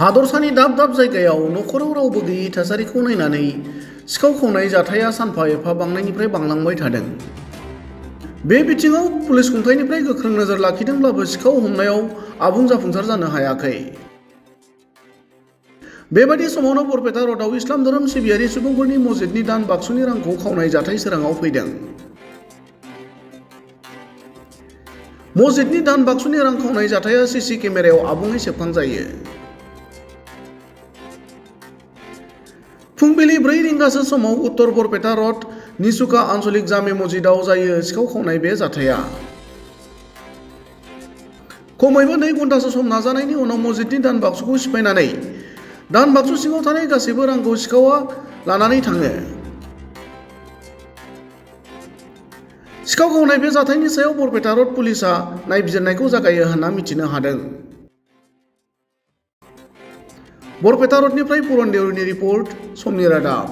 हादरसानि दाब दाब जायगायाव नखराव रावबो गैयै थासारिखौ नायनानै सिखाव खावनाय जाथाया सानफा एफा बांनायनिफ्राय बांलांबाय थादों। बे बिथिङाव पुलिस खुंथायनिफ्राय गोख्रों नोजोर लाखिदोंब्लाबो सिखाव हमनायाव आबुं जाफुंसार जानो हायाखै। बेबादि समावनो बरपेटा रडआव इस्लाम धोरोम सिबियारि सुबुंफोरनि मस्जिदनि दान बाक्सुनि रांखौ खावनाय जाथाय सोराङाव फैदों। मस्जिदनि दान बाक्सुनि रां खावनाय जाथाया सीसी केमेरायाव आबुङै सेबखांजायो। फुंबिलि 4 रिंगासो समाव उत्तर बरपेटा रड निसुका आन्चलिक जामे मस्जिदाव जायो सिखाव खावनाय बे जाथाया। खमैबो 2 घन्टासो सम नाजानायनि उनाव मस्जिदनि दान बाक्सुखौ सिफायनानै दान बाक्सु सिङाव थानाय गासैबो रांखौ सिखावआ लानानै थाङो। सिखाव खावनाय बे जाथायनि सायाव बरपेटा रड पुलिसआ नायबिजिरनायखौ जागायो होनना मिथिनो हादों। बरपेटा रडनिफ्राय पुरन देउरिनि रिपर्ट, समनि रादाब।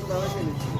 Давай следующий.